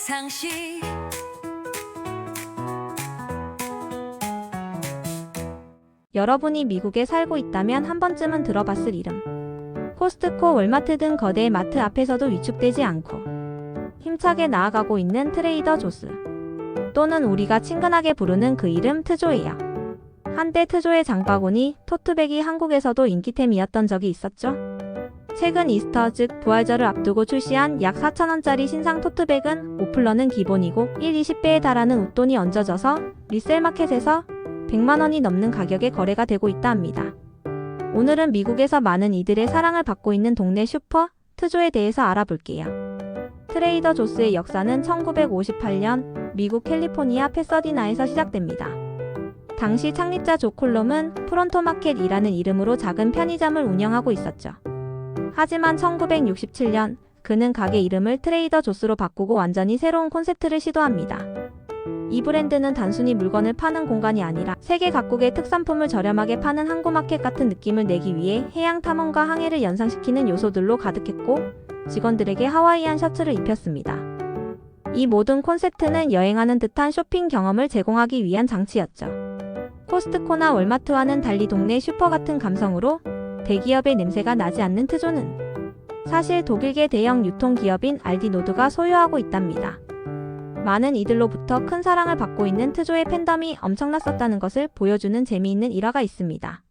상식. 여러분이 미국에 살고 있다면 한 번쯤은 들어봤을 이름. 코스트코, 월마트 등 거대 마트 앞에서도 위축되지 않고 힘차게 나아가고 있는 트레이더 조스. 또는 우리가 친근하게 부르는 그 이름 트조예요. 한때 트조의 장바구니, 토트백이 한국에서도 인기템이었던 적이 있었죠. 최근 이스터 즉 부활절을 앞두고 출시한 약 4,000원짜리 신상 토트백은 오플러는 기본이고 1-20배에 달하는 웃돈이 얹어져서 리셀마켓에서 100만원이 넘는 가격에 거래가 되고 있다 합니다. 오늘은 미국에서 많은 이들의 사랑을 받고 있는 동네 슈퍼, 트조에 대해서 알아볼게요. 트레이더 조스의 역사는 1958년 미국 캘리포니아 패서디나에서 시작됩니다. 당시 창립자 조 콜롬은 프론토마켓이라는 이름으로 작은 편의점을 운영하고 있었죠. 하지만 1967년 그는 가게 이름을 트레이더 조스로 바꾸고 완전히 새로운 콘셉트를 시도합니다. 이 브랜드는 단순히 물건을 파는 공간이 아니라 세계 각국의 특산품을 저렴하게 파는 항구마켓 같은 느낌을 내기 위해 해양 탐험과 항해를 연상시키는 요소들로 가득했고 직원들에게 하와이안 셔츠를 입혔습니다. 이 모든 콘셉트는 여행하는 듯한 쇼핑 경험을 제공하기 위한 장치였죠. 코스트코나 월마트와는 달리 동네 슈퍼 같은 감성으로 대기업의 냄새가 나지 않는 트조는 사실 독일계 대형 유통기업인 알디노드가 소유하고 있답니다. 많은 이들로부터 큰 사랑을 받고 있는 트조의 팬덤이 엄청났었다는 것을 보여주는 재미있는 일화가 있습니다.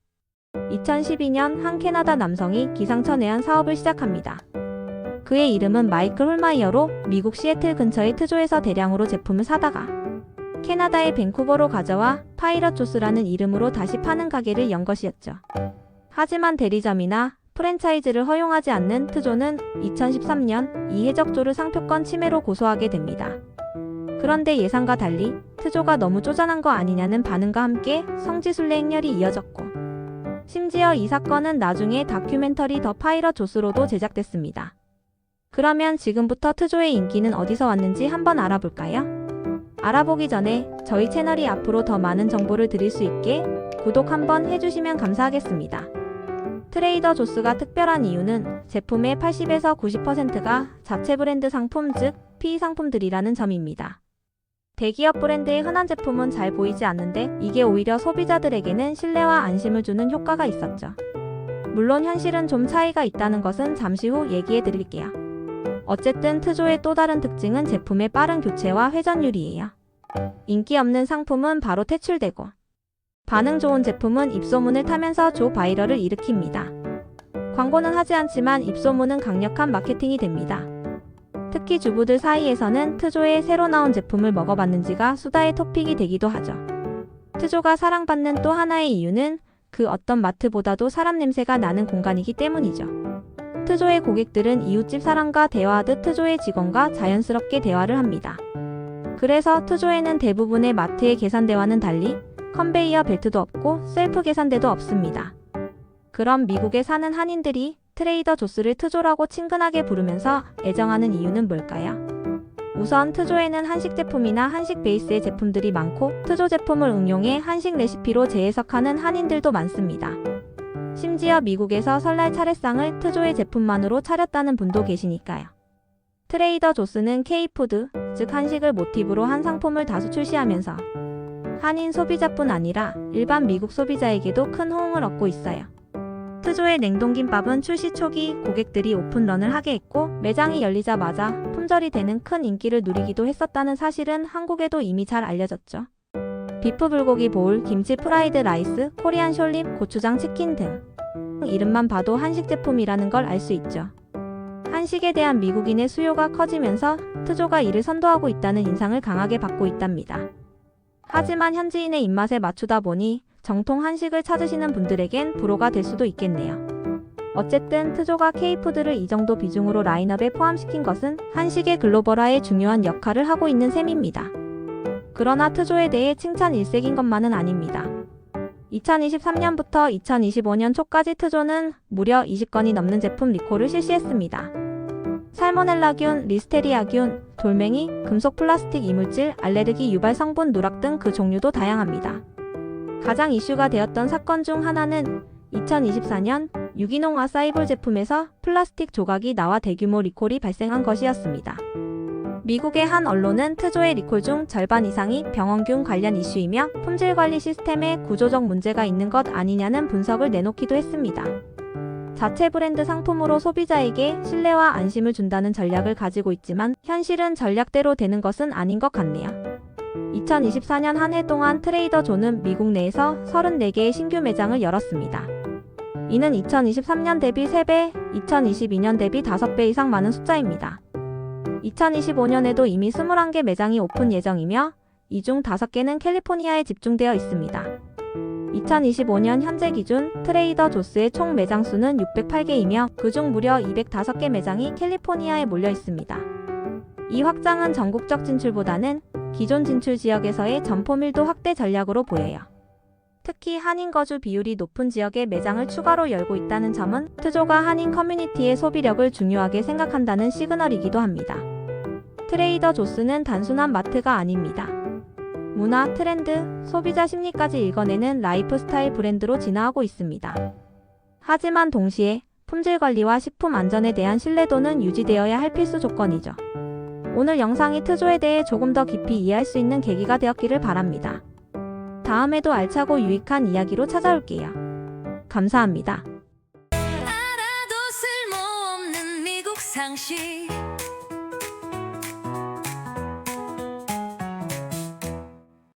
2012년 한 캐나다 남성이 기상천 외환 사업을 시작합니다. 그의 이름은 마이클 홀마이어로 미국 시애틀 근처의 트조에서 대량으로 제품을 사다가 캐나다의 밴쿠버로 가져와 파이럿 조스라는 이름으로 다시 파는 가게를 연 것이었죠. 하지만 대리점이나 프랜차이즈를 허용하지 않는 트조는 2013년 이 해적조를 상표권 침해로 고소하게 됩니다. 그런데 예상과 달리 트조가 너무 쪼잔한 거 아니냐는 반응과 함께 성지순례 행렬이 이어졌고 심지어 이 사건은 나중에 다큐멘터리 더 파이럿 조스로도 제작됐습니다. 그러면 지금부터 트조의 인기는 어디서 왔는지 한번 알아볼까요? 알아보기 전에 저희 채널이 앞으로 더 많은 정보를 드릴 수 있게 구독 한번 해주시면 감사하겠습니다. 트레이더 조스가 특별한 이유는 제품의 80에서 90%가 자체 브랜드 상품 즉 PE 상품들이라는 점입니다. 대기업 브랜드의 흔한 제품은 잘 보이지 않는데 이게 오히려 소비자들에게는 신뢰와 안심을 주는 효과가 있었죠. 물론 현실은 좀 차이가 있다는 것은 잠시 후 얘기해 드릴게요. 어쨌든 트조의 또 다른 특징은 제품의 빠른 교체와 회전율이에요. 인기 없는 상품은 바로 퇴출되고 반응 좋은 제품은 입소문을 타면서 조바이럴을 일으킵니다. 광고는 하지 않지만 입소문은 강력한 마케팅이 됩니다. 특히 주부들 사이에서는 트조의 새로 나온 제품을 먹어봤는지가 수다의 토픽이 되기도 하죠. 트조가 사랑받는 또 하나의 이유는 그 어떤 마트보다도 사람 냄새가 나는 공간이기 때문이죠. 트조의 고객들은 이웃집 사람과 대화하듯 트조의 직원과 자연스럽게 대화를 합니다. 그래서 트조에는 대부분의 마트의 계산대와는 달리 컨베이어 벨트도 없고 셀프 계산대도 없습니다. 그럼 미국에 사는 한인들이 트레이더 조스를 트조라고 친근하게 부르면서 애정하는 이유는 뭘까요? 우선 트조에는 한식 제품이나 한식 베이스의 제품들이 많고 트조 제품을 응용해 한식 레시피로 재해석하는 한인들도 많습니다. 심지어 미국에서 설날 차례상을 트조의 제품만으로 차렸다는 분도 계시니까요. 트레이더 조스는 K푸드, 즉 한식을 모티브로 한 상품을 다수 출시하면서 한인 소비자뿐 아니라 일반 미국 소비자에게도 큰 호응을 얻고 있어요. 트조의 냉동김밥은 출시 초기 고객들이 오픈런을 하게 했고 매장이 열리자마자 품절이 되는 큰 인기를 누리기도 했었다는 사실은 한국에도 이미 잘 알려졌죠. 비프 불고기 보울, 김치 프라이드 라이스, 코리안 숄립, 고추장 치킨 등 이름만 봐도 한식 제품이라는 걸 알 수 있죠. 한식에 대한 미국인의 수요가 커지면서 트조가 이를 선도하고 있다는 인상을 강하게 받고 있답니다. 하지만 현지인의 입맛에 맞추다 보니 정통 한식을 찾으시는 분들에겐 불호가 될 수도 있겠네요. 어쨌든 트조가 K푸드를 이 정도 비중으로 라인업에 포함시킨 것은 한식의 글로벌화에 중요한 역할을 하고 있는 셈입니다. 그러나 트조에 대해 칭찬 일색인 것만은 아닙니다. 2023년부터 2025년 초까지 트조는 무려 20건이 넘는 제품 리콜을 실시했습니다. 살모넬라균, 리스테리아균, 돌멩이, 금속 플라스틱 이물질, 알레르기 유발 성분 누락 등 그 종류도 다양합니다. 가장 이슈가 되었던 사건 중 하나는 2024년 유기농 아사이볼 제품에서 플라스틱 조각이 나와 대규모 리콜이 발생한 것이었습니다. 미국의 한 언론은 트조의 리콜 중 절반 이상이 병원균 관련 이슈이며 품질 관리 시스템에 구조적 문제가 있는 것 아니냐는 분석을 내놓기도 했습니다. 자체 브랜드 상품으로 소비자에게 신뢰와 안심을 준다는 전략을 가지고 있지만 현실은 전략대로 되는 것은 아닌 것 같네요. 2024년 한 해 동안 트레이더 조는 미국 내에서 34개의 신규 매장을 열었습니다. 이는 2023년 대비 3배, 2022년 대비 5배 이상 많은 숫자입니다. 2025년에도 이미 21개 매장이 오픈 예정이며 이 중 5개는 캘리포니아에 집중되어 있습니다. 2025년 현재 기준 트레이더 조스의 총 매장 수는 608개이며 그중 무려 205개 매장이 캘리포니아에 몰려 있습니다. 이 확장은 전국적 진출보다는 기존 진출 지역에서의 점포 밀도 확대 전략으로 보여요. 특히 한인 거주 비율이 높은 지역에 매장을 추가로 열고 있다는 점은 트조가 한인 커뮤니티의 소비력을 중요하게 생각한다는 시그널이기도 합니다. 트레이더 조스는 단순한 마트가 아닙니다. 문화, 트렌드, 소비자 심리까지 읽어내는 라이프스타일 브랜드로 진화하고 있습니다. 하지만 동시에 품질 관리와 식품 안전에 대한 신뢰도는 유지되어야 할 필수 조건이죠. 오늘 영상이 트조에 대해 조금 더 깊이 이해할 수 있는 계기가 되었기를 바랍니다. 다음에도 알차고 유익한 이야기로 찾아올게요. 감사합니다. 알아도 쓸모없는 미국 상식